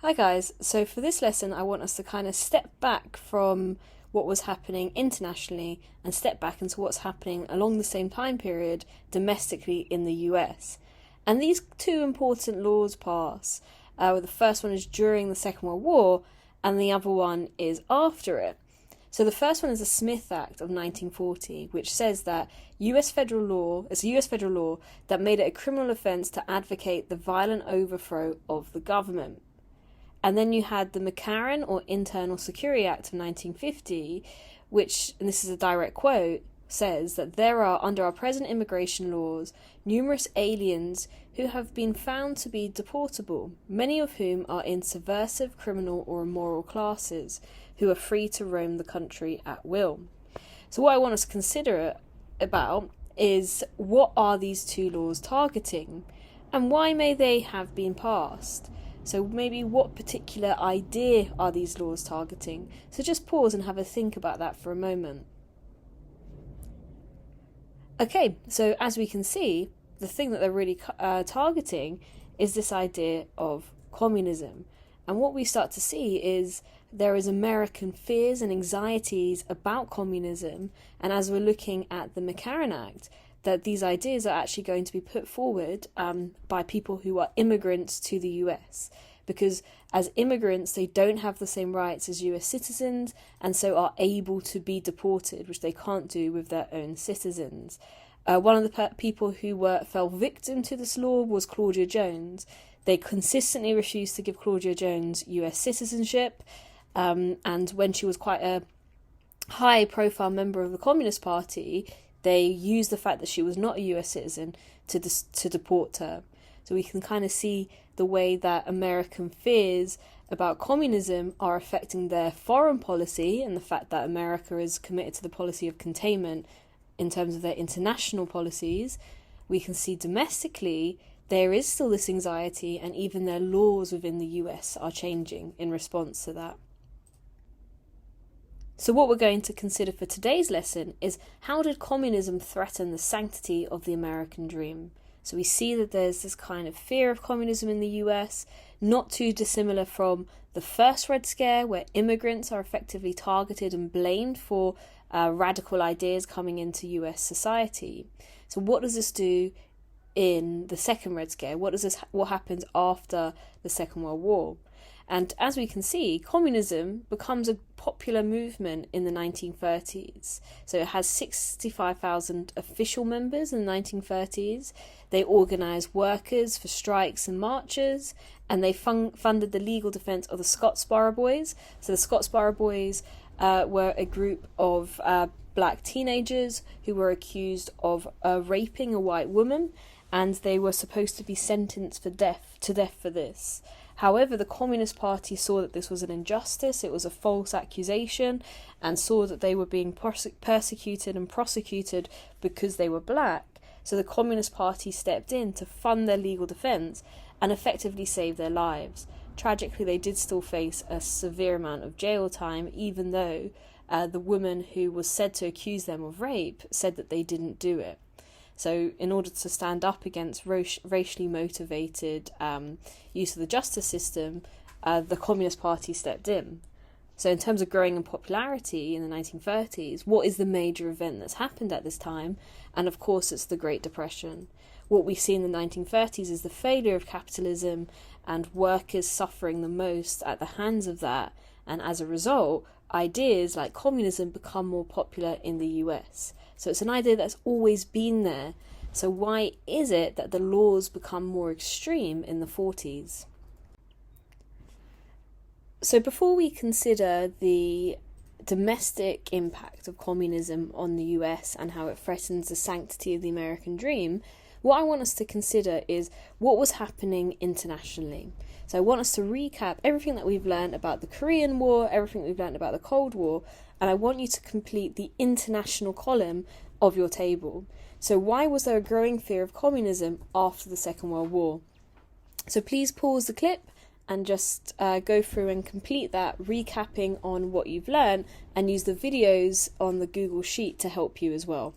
Hi guys, so for this lesson I want us to kind of step back from what was happening internationally and step back into what's happening along the same time period domestically in the US. And these two important laws pass. The first one is during the Second World War and the other one is after it. So the first one is the Smith Act of 1940, which says that it's a US federal law that made it a criminal offence to advocate the violent overthrow of the government. And then you had the McCarran or Internal Security Act of 1950, which, and this is a direct quote, says that there are, under our present immigration laws, numerous aliens who have been found to be deportable, many of whom are in subversive, criminal or immoral classes, who are free to roam the country at will. So what I want us to consider about is what are these two laws targeting and why may they have been passed? So maybe what particular idea are these laws targeting? So just pause and have a think about that for a moment. Okay, so as we can see, the thing that they're really targeting is this idea of communism. And what we start to see is there is American fears and anxieties about communism. And as we're looking at the McCarran Act, that these ideas are actually going to be put forward by people who are immigrants to the US. Because as immigrants, they don't have the same rights as US citizens and so are able to be deported, which they can't do with their own citizens. One of the people who fell victim to this law was Claudia Jones. They consistently refused to give Claudia Jones US citizenship, and when she was quite a high-profile member of the Communist Party, they used the fact that she was not a US citizen to deport her. So we can kind of see the way that American fears about communism are affecting their foreign policy and the fact that America is committed to the policy of containment in terms of their international policies. We can see domestically there is still this anxiety and even their laws within the US are changing in response to that. So what we're going to consider for today's lesson is how did communism threaten the sanctity of the American dream? So we see that there's this kind of fear of communism in the US, not too dissimilar from the first Red Scare, where immigrants are effectively targeted and blamed for radical ideas coming into US society. So what does this do in the second Red Scare? What happens after the Second World War? And as we can see, communism becomes a popular movement in the 1930s. So it has 65,000 official members in the 1930s. They organised workers for strikes and marches, and they funded the legal defence of the Scottsboro Boys. So the Scottsboro Boys were a group of black teenagers who were accused of raping a white woman, and they were supposed to be sentenced to death for this. However, the Communist Party saw that this was an injustice, it was a false accusation, and saw that they were being persecuted and prosecuted because they were black. So the Communist Party stepped in to fund their legal defence and effectively save their lives. Tragically, they did still face a severe amount of jail time, even though the woman who was said to accuse them of rape said that they didn't do it. So in order to stand up against racially motivated use of the justice system, the Communist Party stepped in. So in terms of growing in popularity in the 1930s, what is the major event that's happened at this time? And of course, it's the Great Depression. What we see in the 1930s is the failure of capitalism and workers suffering the most at the hands of that. And as a result, ideas like communism become more popular in the US. So it's an idea that's always been there. So why is it that the laws become more extreme in the 40s? So before we consider the domestic impact of communism on the US and how it threatens the sanctity of the American dream, what I want us to consider is what was happening internationally. So I want us to recap everything that we've learned about the Korean War, everything we've learned about the Cold War, and I want you to complete the international column of your table. So why was there a growing fear of communism after the Second World War? So please pause the clip and just go through and complete that, recapping on what you've learned, and use the videos on the Google Sheet to help you as well.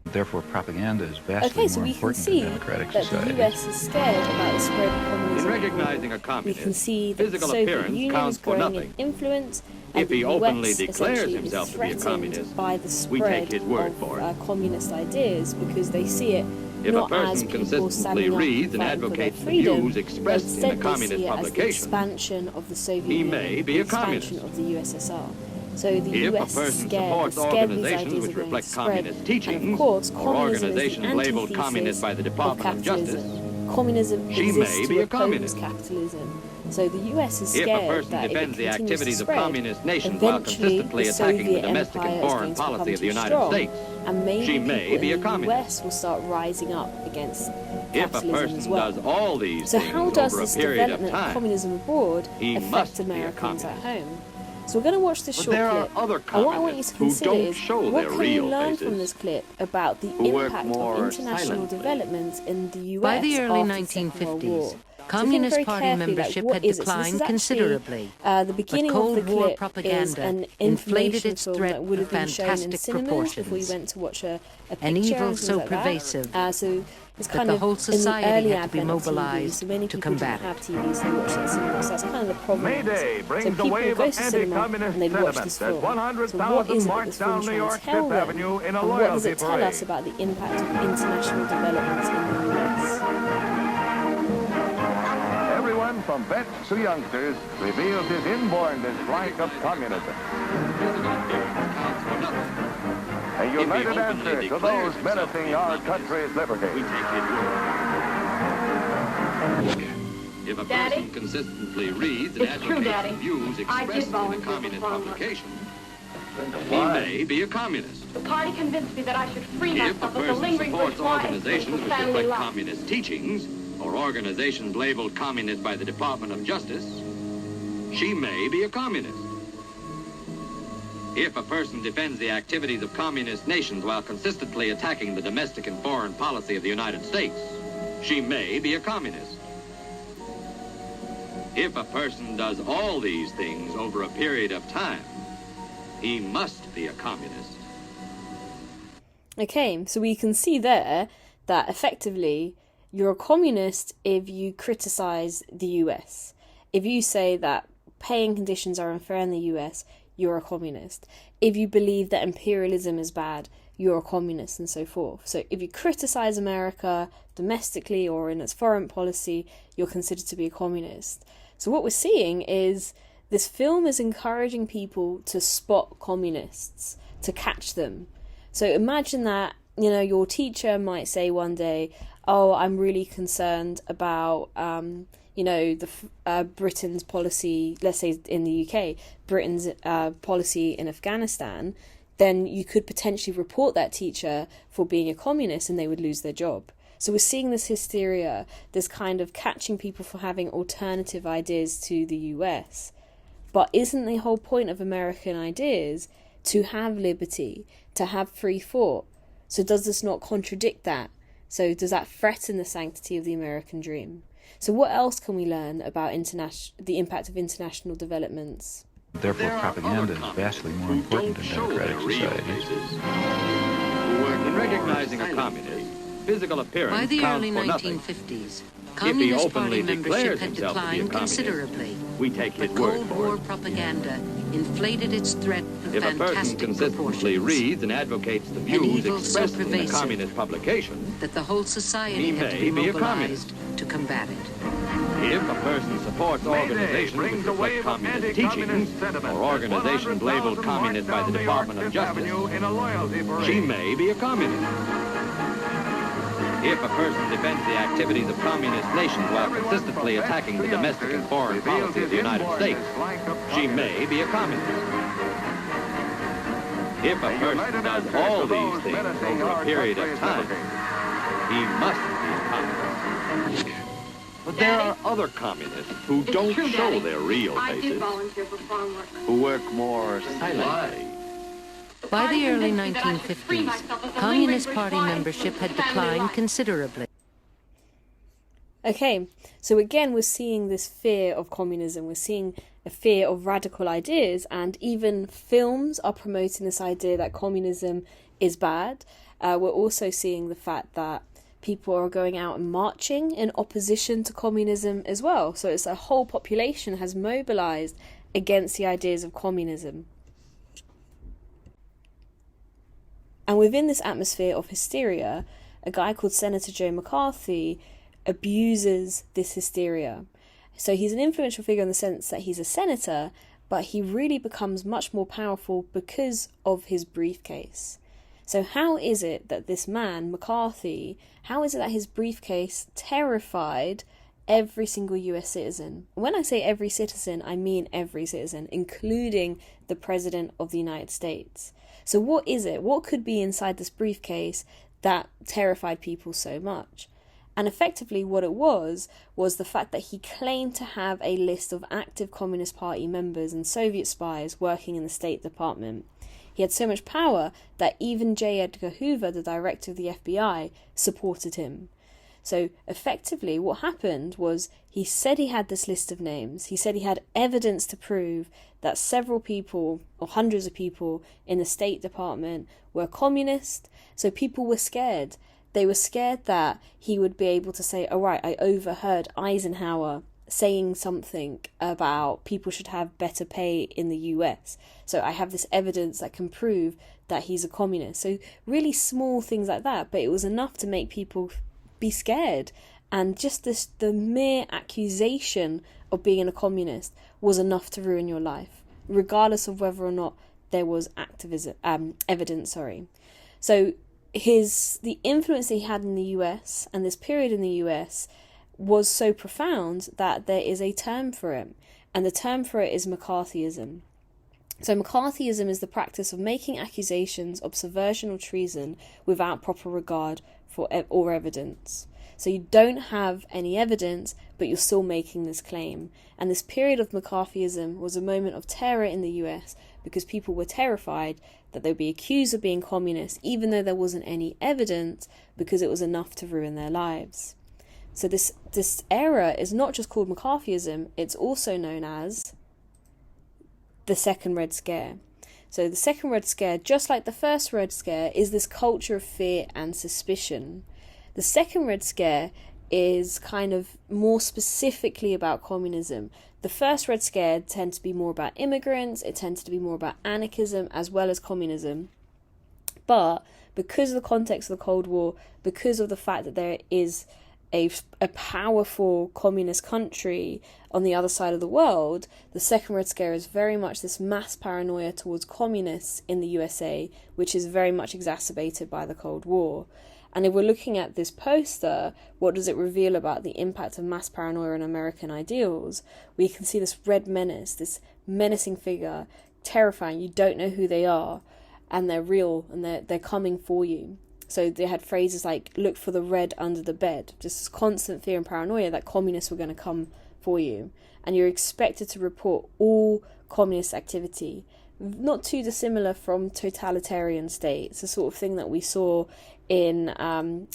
Therefore, propaganda is vastly more important in democratic society. The US is scared about the spread of communism recognizing a We can communist, see that the physical Soviet appearance Union counts is for growing in nothing. influence, and If the he US openly declares essentially himself is to be a threatened communist, by the we take spread his word of for it. communist ideas, because they see it If a not as person people consistently standing up reads and and fighting for their advocates the freedom, views but expressed in instead the they communist see it as the publications, expansion of the Soviet he Union, may be the a expansion communist. of the USSR. So the If a US is person scared, supports these ideas organizations are which going reflect to spread, communist and teachings, of course, or communism is the organizations labeled antithesis communist by the of Department of Justice, capitalism. Communism she exists may to be a oppose communist. capitalism. So the US is If a scared person that if it defends the continues to activities of spread, communist nations while eventually consistently the attacking the Soviet domestic Empire and is foreign going to become policy of the too United strong, States, and maybe she people may be a in the communist. US will start rising up against If a capitalism person as well. does all these So things how does over a this period of development of time, communism abroad he affect must be a Americans at communist. home? So we're going to watch this But short there are clip, other and what I want you to communists who consider don't is show what their can we real learn faces, from this clip about the who work impact of more international silently. developments in the US By the early after the Second World War. 1950s, Communist very Party carefully, membership what had is it? So this declined is actually, considerably. the beginning but of the Cold War clip is propaganda an inflated information its film threat that would have to been shown in fantastic cinemas before you proportions. went to watch a picture An evil and things so like pervasive that. So it's that kind the of whole in the society early had to be advent of TV, mobilized so many to people didn't combat have it. TVs, they watched it at cinemas. So that's kind of the problem. Mayday So brings a people wave go of to cinema anti-communist and they'd watch sentiment this as film. So what 100,000 is it that march this film down New trying York to tell Fifth them? Avenue in a And what does loyalty it tell us parade. about the impact of international developments in the US? Everyone from vets to youngsters reveals his inborn dislike of communism. A united answer to those menacing our country's liberty. If a Daddy? person consistently reads and It's true, advocates Daddy. the views I did expressed in a volunteer for communist farm work. publication, he may be a communist. The party convinced me that I should free If a myself of the person lingering supports bourgeois organizations influence of which family reflect life. communist teachings, or organizations labeled communist by the Department of Justice, she may be a communist. If a person defends the activities of communist nations while consistently attacking the domestic and foreign policy of the United States, she may be a communist. If a person does all these things over a period of time, he must be a communist. Okay, so we can see there that effectively you're a communist if you criticize the US. If you say that paying conditions are unfair in the US, you're a communist. If you believe that imperialism is bad, you're a communist, and so forth. So if you criticize America domestically or in its foreign policy, you're considered to be a communist. So what we're seeing is this film is encouraging people to spot communists, to catch them. So imagine that, your teacher might say one day, oh, I'm really concerned about, Britain's policy, let's say in the UK, Britain's policy in Afghanistan, then you could potentially report that teacher for being a communist and they would lose their job. So we're seeing this hysteria, this kind of catching people for having alternative ideas to the US. But isn't the whole point of American ideas to have liberty, to have free thought? So does this not contradict that? So does that threaten the sanctity of the American dream? So what else can we learn about the impact of international developments? Therefore, propaganda is vastly more important in democratic societies. Who work in recognizing a communist, physical appearance By the counts early for nothing. 1950s, If he Communist Party openly membership declares had himself to be a declined communist, considerably. we take his But word Cold for War it. propaganda inflated its threat to If a person fantastic consistently proportions reads and advocates the views evil so expressed in the pervasive communist publication, that the whole society He had to may be be a mobilized to combat it. if a person supports Mayday organizations which brings a reflect wave of communist anti-communist teachings, sentiment or as organizations 100,000 labeled communist by march the down New Department York of Fifth Justice, Avenue in a loyalty parade. she may be a communist. If a person defends the activities of communist nations while consistently attacking the domestic and foreign policy of the United States, she may be a communist. If a person does all these things over a period of time, he must be a communist. But there are other communists who It's don't true, show Daddy. their real I did faces, volunteer for farm work. who work more silently. By the early convinced me that I should free 1950s, myself of the Communist lingering Party bourgeois membership had influence of family declined life. considerably. Okay, so again, we're seeing this fear of communism. We're seeing a fear of radical ideas, and even films are promoting this idea that communism is bad. We're also seeing the fact that people are going out and marching in opposition to communism as well. So it's a whole population has mobilized against the ideas of communism. And within this atmosphere of hysteria, a guy called Senator Joe McCarthy abuses this hysteria. So he's an influential figure in the sense that he's a senator, but he really becomes much more powerful because of his briefcase. So how is it that this man, McCarthy, how is it that his briefcase terrified every single US citizen? When I say every citizen, I mean every citizen, including the President of the United States. So what is it? What could be inside this briefcase that terrified people so much? And effectively what it was the fact that he claimed to have a list of active Communist Party members and Soviet spies working in the State Department. He had so much power that even J. Edgar Hoover, the director of the FBI, supported him. So effectively what happened was he said he had this list of names. He said he had evidence to prove that several people, or hundreds of people in the State Department were communist. So people were scared. They were scared that he would be able to say, all right, I overheard Eisenhower saying something about people should have better pay in the US. So I have this evidence that can prove that he's a communist. So really small things like that, but it was enough to make people be scared. And just the mere accusation of being a communist was enough to ruin your life, regardless of whether or not there was evidence. So the influence that he had in the US and this period in the US was so profound that there is a term for it, and the term for it is McCarthyism. So McCarthyism is the practice of making accusations of subversion or treason without proper regard for or evidence. So you don't have any evidence, but you're still making this claim. And this period of McCarthyism was a moment of terror in the US because people were terrified that they would be accused of being communist, even though there wasn't any evidence, because it was enough to ruin their lives. So this era is not just called McCarthyism, it's also known as the Second Red Scare. So the Second Red Scare, just like the first Red Scare, is this culture of fear and suspicion. The Second Red Scare is kind of more specifically about communism. The first Red Scare tends to be more about immigrants, it tends to be more about anarchism as well as communism. But because of the context of the Cold War, because of the fact that there is a powerful communist country on the other side of the world, the Second Red Scare is very much this mass paranoia towards communists in the USA, which is very much exacerbated by the Cold War. And if we're looking at this poster, what does it reveal about the impact of mass paranoia on American ideals? We can see this red menace, this menacing figure, terrifying. You don't know who they are, and they're real, and they're coming for you. So they had phrases like, look for the red under the bed, just this constant fear and paranoia that communists were going to come for you. And you're expected to report all communist activity. Not too dissimilar from totalitarian states, the sort of thing that we saw in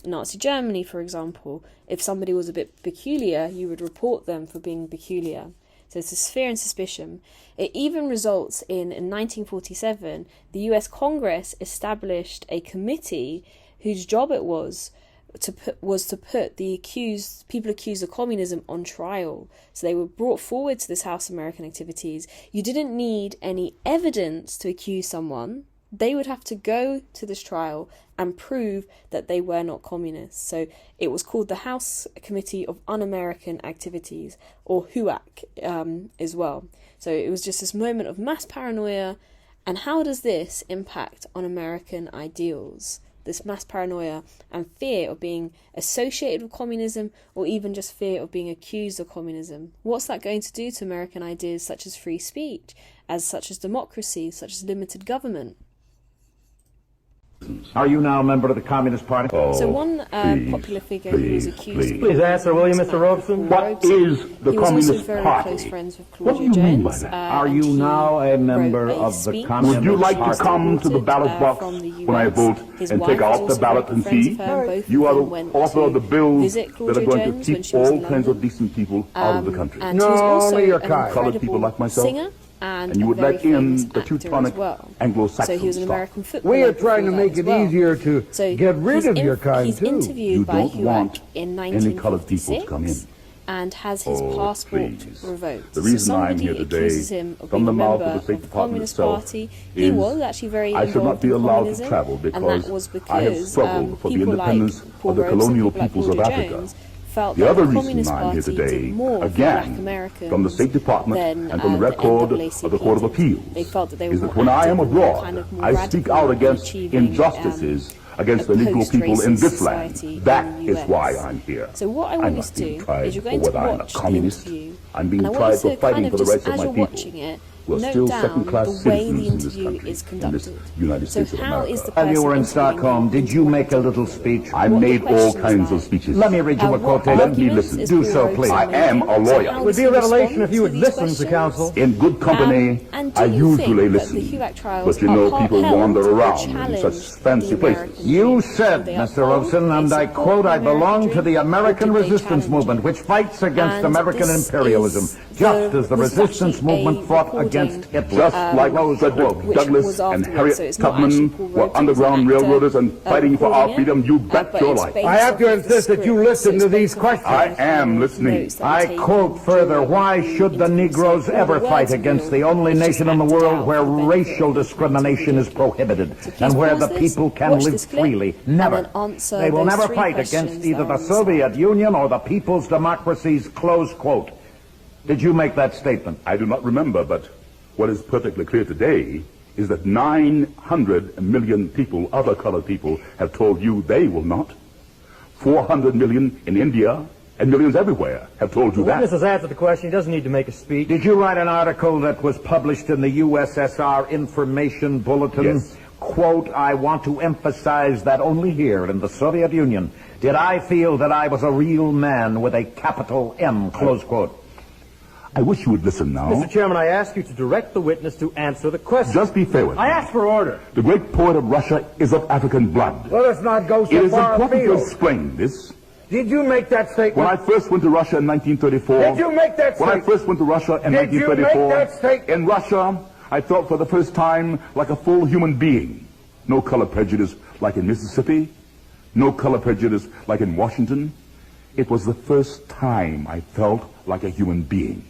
Nazi Germany, for example. If somebody was a bit peculiar, you would report them for being peculiar. So it's this fear and suspicion. It even results in 1947, the US Congress established a committee whose job it was to put the people accused of communism on trial. So they were brought forward to this House American Activities. You didn't need any evidence to accuse someone. They would have to go to this trial and prove that they were not communists. So it was called the House Committee of Un-American Activities, or HUAC as well. So it was just this moment of mass paranoia. And how does this impact on American ideals? This mass paranoia and fear of being associated with communism, or even just fear of being accused of communism. What's that going to do to American ideas such as free speech, such as democracy, such as limited government? Are you now a member of the Communist Party? So one popular figure who was accused of... Please answer, will you, Mr. Robeson? What is the Communist Party? He was also very Party? close friends with What do Claudia you mean Jones. by that? Are you now a member of the Communist Party? Would you like to come to the ballot box when I vote and take out the ballot and see? You are the author of the bills that are going to keep all kinds of decent people out of the country. And she was also your an kind. Colored incredible people like myself. singer. and you would a very let in famous the actor Teutonic as well. Anglo-Saxon So he was an stock. American footballer. We are trying to before make that it as well. easier to So get rid of your kind, he's too. interviewed You by don't HUAC want in any colored people to come in. 1956 and has his Oh, passport please. revoked. The reason so I'm somebody here today, accuses him of from being the a mouth member of the State the Department Communist itself, Party. He is was actually very I should not involved be in allowed communism, to travel and because that was I have because struggled for the people independence like Paul of the Rhodes and colonial people like peoples Paul of J. Africa. Jones felt The that other the reason Communist I'm here Party today, did more for Black again, Americans from the State Department than, and from the the record NAACP of the Court of did. Appeals, They felt that they is were that when I am more active, abroad, kind of more I speak radical out in against achieving, injustices against the a Negro people in this post-racist land. society That in the is US. why I'm here. So what I I'm want you not to being do tried is you're for going to whether I'm a watch the communist. interview, I'm being and I tried want for you to fighting kind of for the just rights of as my you're people. watching it, We're note still down second-class the way the citizens in this interview country, is in this conducted. United So States of how is the America. While you were in person interviewing Stockholm, you did you make a little speech? I what the made all questions kinds of like? speeches. Let me read you a What quotation. Let me arguments listen. is Do Paul so, Rhodes please. I am making? a So lawyer. how It would does be he a revelation respond if you to would these listen to questions? counsel. In good company, And do I you usually think listen. that the HUAC trials But you are know, people upheld wander or around in challenged such fancy the places. American You dream? said, They Mr. uphold, Robeson, they and I support quote, the I American belong to dream, the or American did they resistance challenge movement, it? which fights against And American this imperialism, is just as the this is resistance actually movement a fought recording, against Hitler. Just like Close Frederick quote. which Douglass was and afterwards, Harriet so it's not Tubman actually Paul were Rhodes, underground it's an actor, railroaders and fighting for our recording it, freedom, you bet but your it's life. based I have off to of the insist that you script, listen so to it's these based off of questions. I am listening. notes that were I taken quote further, during why should the interviews. Negroes So all ever the fight words against are the real, only it's just nation in the acted world out where for the benefit racial of the discrimination is video. prohibited So please and where pause the this, people can watch live this clip, freely? and Never. then answer They will those never three fight questions against either that the are on the Soviet slide. Union or the people's democracies, close quote. Did you make that statement? I do not remember, but what is perfectly clear today is that 900 million people, other colored people, have told you they will not. 400 million in India and millions everywhere have told you The witness that. has answered the question. He doesn't need to make a speech. Did you write an article that was published in the USSR Information Bulletin? Yes. Quote, I want to emphasize that only here in the Soviet Union did I feel that I was a real man with a capital M, close quote. I wish you would listen now. Mr. Chairman, I ask you to direct the witness to answer the question. Just be fair with me. I ask for order. The great poet of Russia is of African blood. Let us not go It so is far important to afield. explain this. Did you make that statement? When I first went to Russia in 1934... Did you make that When I statement? first went to Russia in Did you 1934... make that statement? In Russia, I felt for the first time like a full human being. No color prejudice like in Mississippi. No color prejudice like in Washington. It was the first time I felt like a human being.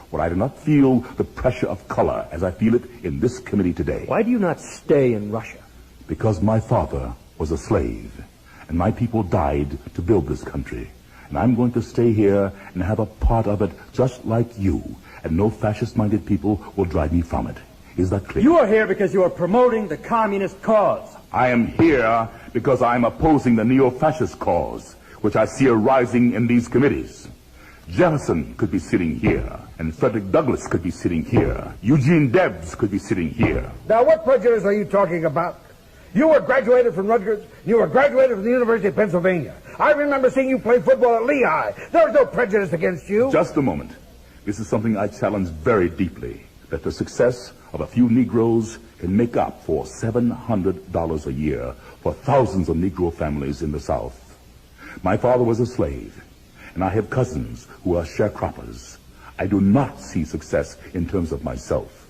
Where I did not feel the pressure of color as I feel it in this committee today. Why do you not stay in Russia? Because my father was a slave, and my people died to build this country. And I'm going to stay here and have a part of it just like you, and no fascist-minded people will drive me from it. Is that clear? You are here because you are promoting the communist cause. I am here because I'm opposing the neo-fascist cause, which I see arising in these committees. Jefferson could be sitting here, and Frederick Douglass could be sitting here. Eugene Debs could be sitting here. Now, what prejudice are you talking about? You were graduated from Rutgers. You were graduated from the University of Pennsylvania. I remember seeing you play football at Lehigh. There was no prejudice against you. Just a moment. This is something I challenge very deeply, that the success of a few Negroes can make up for $700 a year for thousands of Negro families in the South. My father was a slave, and I have cousins who are sharecroppers. I do not see success in terms of myself.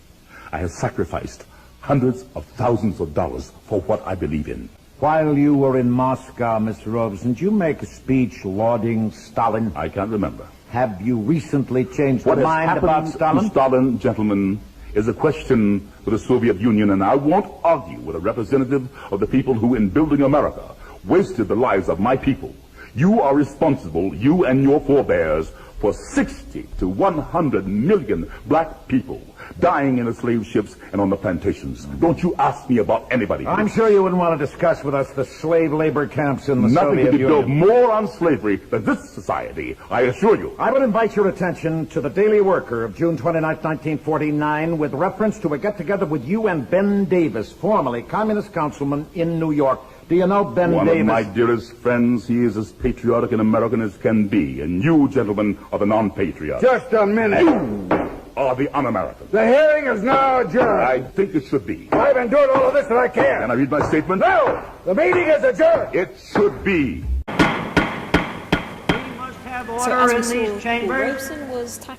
I have sacrificed hundreds of thousands of dollars for what I believe in. While you were in Moscow, Mr. Robeson, did you make a speech lauding Stalin? I can't remember. Have you recently changed What your has mind happened about to Stalin? Stalin, gentlemen, is a question for the Soviet Union, and I won't argue with a representative of the people who, in building America, wasted the lives of my people. You are responsible, you and your forebears, for 60 to 100 million black people dying in the slave ships and on the plantations. Don't you ask me about anybody. I'm sure you wouldn't want to discuss with us the slave labor camps in the Nothing Soviet could be built Union. more on slavery than this society, I assure you. I would invite your attention to the Daily Worker of June 29, 1949, with reference to a get-together with you and Ben Davis, formerly communist councilman in New York. Do you know Ben One Davis? of my dearest friends. He is as patriotic an American as can be, and you, gentlemen, are the non-patriots. Just a minute. You are the un-American. The hearing is now adjourned. I think it should be. I've been doing all of this that I can. Can I read my statement? No! The meeting is adjourned. It should be. We must have order in these chambers.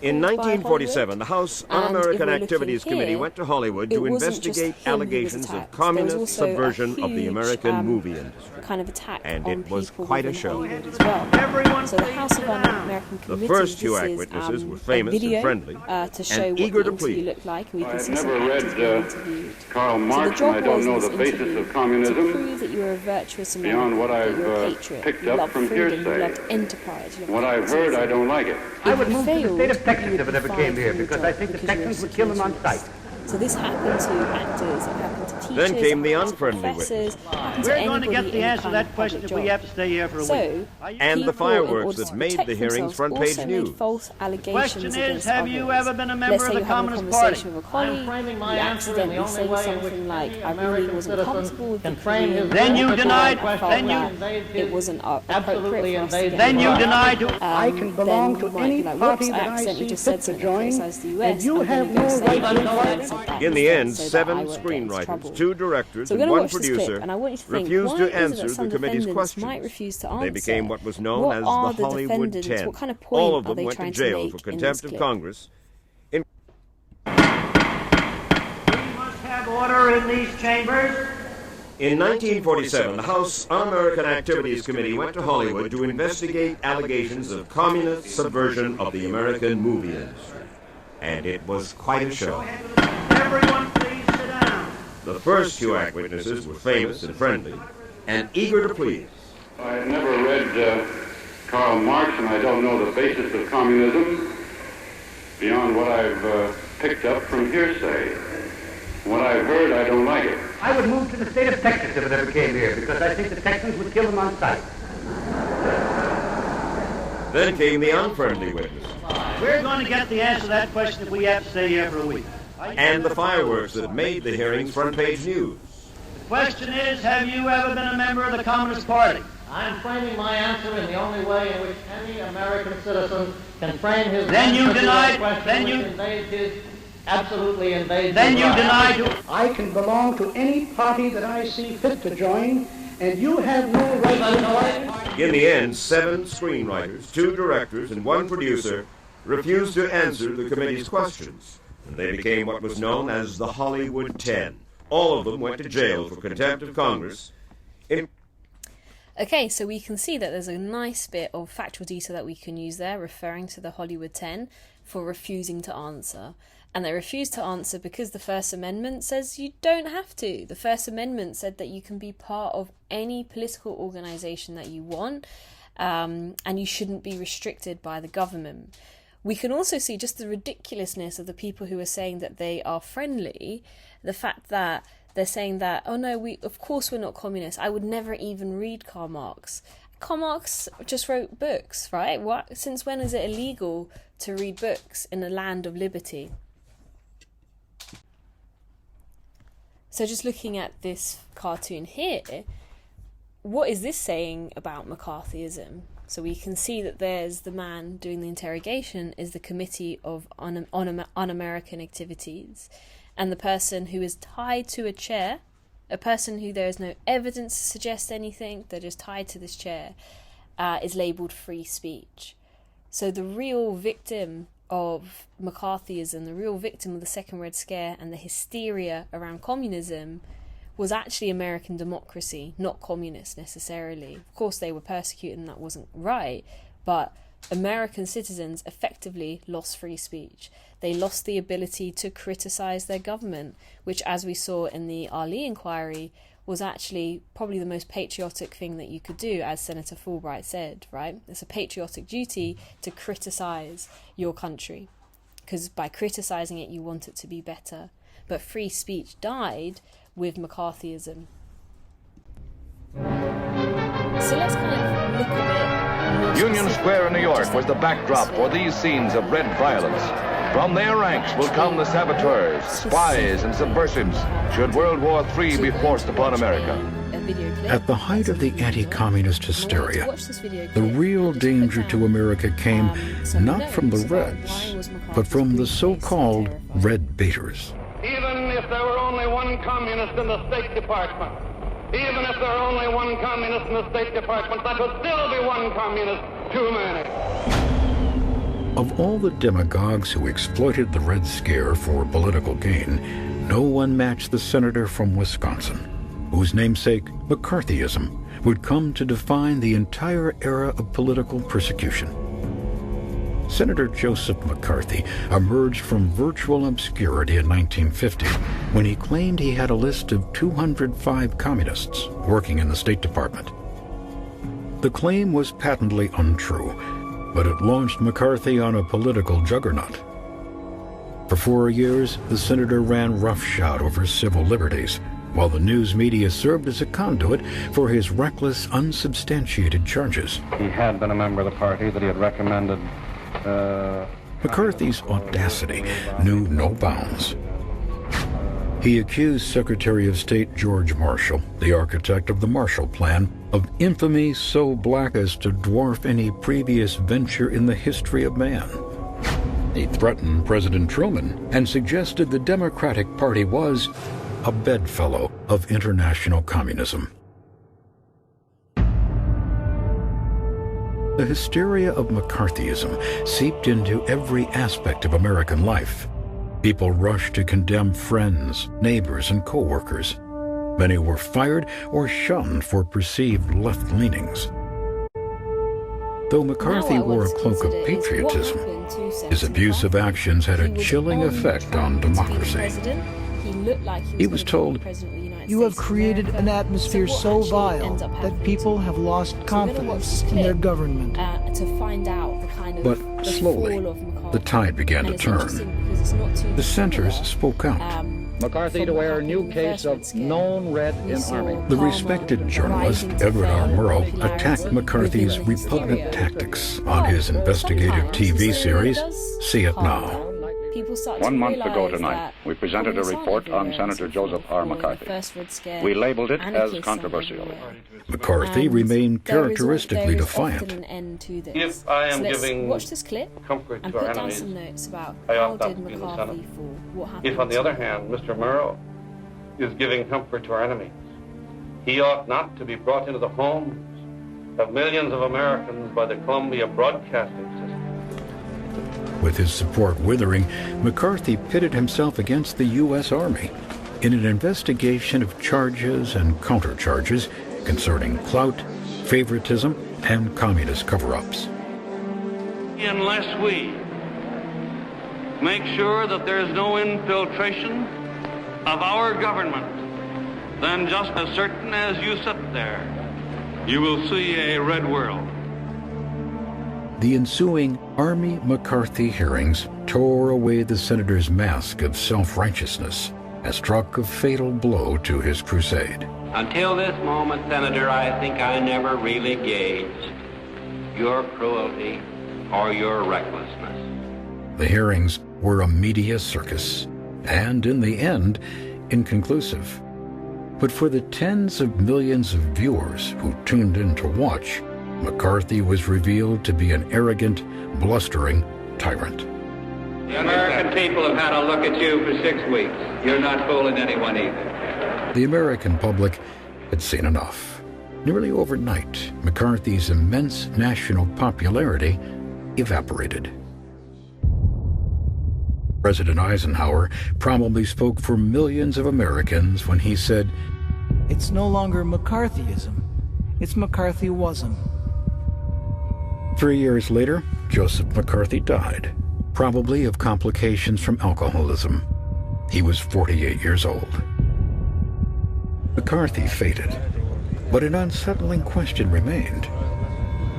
In 1947, the House Un-American Activities Committee went to Hollywood to investigate allegations of communist subversion of the American movie industry. Kind of attack and on it was people quite a within show. Hollywood as well. So the House of Un-American The Committee, first two this is, eyewitnesses were famous video, and friendly to show and what eager the to plead. interview looked like. We can I've see some never actors being read interviewed. Karl So the Marx, and job I don't was know in the this basis interview of to communism prove that you're a virtuous American, beyond what that you're a I've patriot, picked you up love from freedom, you hearsay. love enterprise, you love What I've heard, I don't like it. I would If you move to the failed, state of you Texas would if it be ever fired came from here, your because job I think the because you're a Texans would kill them on security sight. So this happened to actors, it happened to teachers, Then came the it happened to unfriendly professors, witness. it happened to We're going to anybody get the in answer to kind that of question public if we job. have to stay here for a So, week. And the people, in fireworks order that to made protect the hearings themselves, front-page also news. made false allegations Question is, against have others. you ever been a member Let's of say the you're having a Communist conversation Party? with a colleague, I'm framing my you answer in the accidentally only say way in something which like, any I really American wasn't citizen comfortable with can the frame Korean his War, Then you I denied- felt then you- that it wasn't appropriate absolutely for us to invade get Then you involved. denied to... I can belong then to you might any be like, party whoops, I that I accidentally see just fit said to something that join, criticized the US. and you I'm have gonna go no say right that to and invade said it. that In the instead end, so that I 7 won't get into screenwriters, trouble. 2 directors, So we're and going to 1 watch this clip, producer and I want you to think, refused why to is it that answer some the committee's defendants questions. might refuse to answer? They became what was known What as are the Hollywood defendants? 10. What kind of point All of are them they went to trying jail make for in contempt this of clip? Congress. We must have order in these chambers. In 1947, the House Un-American Activities Committee went to Hollywood to investigate allegations of communist subversion of the American movie industry. And it was quite a show. Everyone please sit down. The first 2 eyewitnesses were famous and friendly and eager to please. I have never read Karl Marx, and I don't know the basis of communism beyond what I've picked up from hearsay. What I've heard, I don't like it. I would move to the state of Texas if it ever came here, because I think the Texans would kill them on sight. Then came the unfriendly witness We're going to get the answer to that question if we have to stay here for a week. and the fireworks that made the hearings front-page news. The question is, have you ever been a member of the Communist Party? I'm framing my answer in the only way in which any American citizen can frame his Then you answer to denied- a question then you- which invades his, absolutely invades Then his you right. denied to... I can belong to any party that I see fit to join, and you have no right to join. In the end, 7 screenwriters, 2 directors, and 1 producer refused to answer the committee's questions, and they became what was known as the Hollywood 10. All of them went to jail for contempt of Congress. Okay, so we can see that there's a nice bit of factual detail that we can use there, referring to the Hollywood 10 for refusing to answer. And they refused to answer because the First Amendment says you don't have to. The First Amendment said that you can be part of any political organisation that you want, and you shouldn't be restricted by the government. We can also see just the ridiculousness of the people who are saying that they are friendly, the fact that they're saying that, oh no, of course we're not communists. I would never even read Karl Marx. Karl Marx just wrote books, right? Since when is it illegal to read books in a land of liberty? So just looking at this cartoon here, what is this saying about McCarthyism? So we can see that there's the man doing the interrogation is the Committee of Un-American Activities, and the person who is tied to a chair, a person who there is no evidence to suggest anything, they're just tied to this chair, is labelled free speech. So the real victim of McCarthyism, the real victim of the Second Red Scare and the hysteria around communism was actually American democracy, not communists necessarily. Of course they were persecuted and that wasn't right, but American citizens effectively lost free speech. They lost the ability to criticise their government, which, as we saw in the Ali inquiry, was actually probably the most patriotic thing that you could do, as Senator Fulbright said, right? It's a patriotic duty to criticise your country, because by criticising it, you want it to be better. But free speech died with McCarthyism. So let's kind of look a bit. Union Square in New York was the backdrop for these scenes of red violence. From their ranks will come the saboteurs, spies, and subversives should World War III be forced upon America. At the height of the anti-communist hysteria, the real danger to America came not from the Reds, but from the so-called Red Baiters. Even if there were only one communist in the State Department, Even if there are only one communist in the State Department, that would still be one communist too many. Of all the demagogues who exploited the Red Scare for political gain, no one matched the senator from Wisconsin, whose namesake, McCarthyism, would come to define the entire era of political persecution. Senator Joseph McCarthy emerged from virtual obscurity in 1950 when he claimed he had a list of 205 communists working in the State Department. The claim was patently untrue, but it launched McCarthy on a political juggernaut. For 4 years, the senator ran roughshod over civil liberties, while the news media served as a conduit for his reckless, unsubstantiated charges. He had been a member of the party that he had recommended. McCarthy's audacity knew no bounds. He accused Secretary of State George Marshall, the architect of the Marshall Plan, of infamy so black as to dwarf any previous venture in the history of man. He threatened President Truman and suggested the Democratic Party was a bedfellow of international communism. The hysteria of McCarthyism seeped into every aspect of American life. People rushed to condemn friends, neighbors, and co-workers. Many were fired or shunned for perceived left-leanings. Though McCarthy wore a cloak of patriotism, his abusive actions had a chilling effect on democracy. He was told, "You have created an atmosphere so vile that people have lost confidence in their government." But slowly, the tide began to turn. The centers spoke out. McCarthy to wear a new case of known red in Army. The respected journalist Edward R. Murrow attacked McCarthy's repugnant tactics on his investigative TV series, See It Now. 1 month ago tonight, we presented a report on Senator Joseph R. McCarthy. We labeled it as controversial. McCarthy remained characteristically defiant. If I am giving watch this clip comfort and to put our down enemies, some notes about I how ought not did to be in the McCarthy Senate. fall, what happened. If, on the other hand, Mr. Murrow is giving comfort to our enemies, he ought not to be brought into the homes of millions of Americans by the Columbia Broadcasting System. With his support withering, McCarthy pitted himself against the U.S. Army in an investigation of charges and countercharges concerning clout, favoritism, and communist cover-ups. Unless we make sure that there is no infiltration of our government, then just as certain as you sit there, you will see a red world. The ensuing Army-McCarthy hearings tore away the senator's mask of self-righteousness and struck a fatal blow to his crusade. Until this moment, Senator, I think I never really gauged your cruelty or your recklessness. The hearings were a media circus, and in the end, inconclusive. But for the tens of millions of viewers who tuned in to watch, McCarthy was revealed to be an arrogant, blustering tyrant. The American people have had a look at you for 6 weeks. You're not fooling anyone either. The American public had seen enough. Nearly overnight, McCarthy's immense national popularity evaporated. President Eisenhower probably spoke for millions of Americans when he said, "It's no longer McCarthyism, it's McCarthyism." 3 years later, Joseph McCarthy died, probably of complications from alcoholism. He was 48 years old. McCarthy faded, but an unsettling question remained.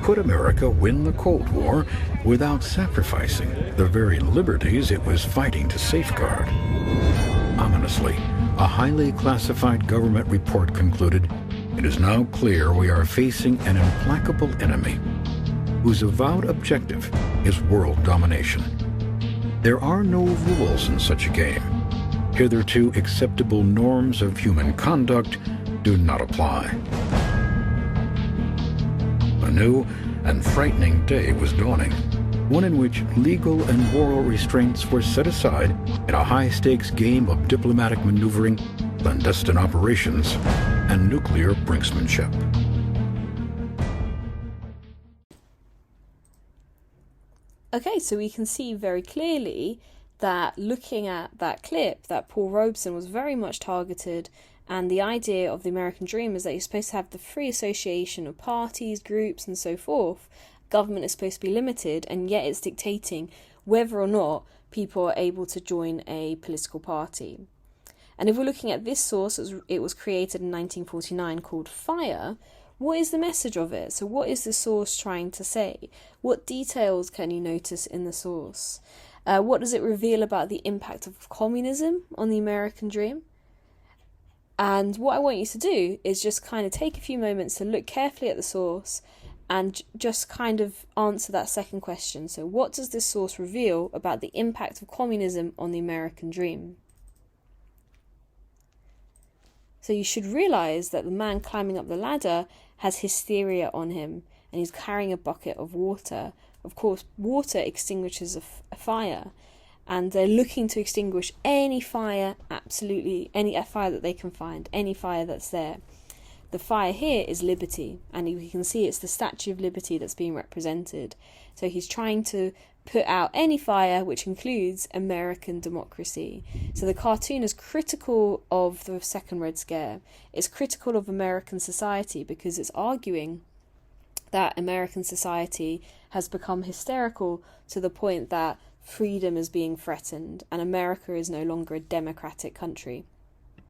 Could America win the Cold War without sacrificing the very liberties it was fighting to safeguard? Ominously, a highly classified government report concluded, "It is now clear we are facing an implacable enemy whose avowed objective is world domination. There are no rules in such a game. Hitherto acceptable norms of human conduct do not apply." A new and frightening day was dawning, one in which legal and moral restraints were set aside in a high-stakes game of diplomatic maneuvering, clandestine operations, and nuclear brinksmanship. Okay, so we can see very clearly that looking at that clip, that Paul Robeson was very much targeted, and the idea of the American dream is that you're supposed to have the free association of parties, groups, and so forth. Government is supposed to be limited, and yet it's dictating whether or not people are able to join a political party. And if we're looking at this source, it was created in 1949, called FIRE. What is the message of it? So what is the source trying to say? What details can you notice in the source? What does it reveal about the impact of communism on the American dream? And what I want you to do is just kind of take a few moments to look carefully at the source and just kind of answer that second question. So what does this source reveal about the impact of communism on the American dream? So you should realise that the man climbing up the ladder has hysteria on him, and he's carrying a bucket of water. Of course, water extinguishes a fire, and they're looking to extinguish any fire, absolutely any fire that they can find, any fire that's there. The fire here is liberty, and you can see it's the Statue of Liberty that's being represented. So he's trying to put out any fire, which includes American democracy. So the cartoon is critical of the Second Red Scare. It's critical of American society because it's arguing that American society has become hysterical to the point that freedom is being threatened and America is no longer a democratic country.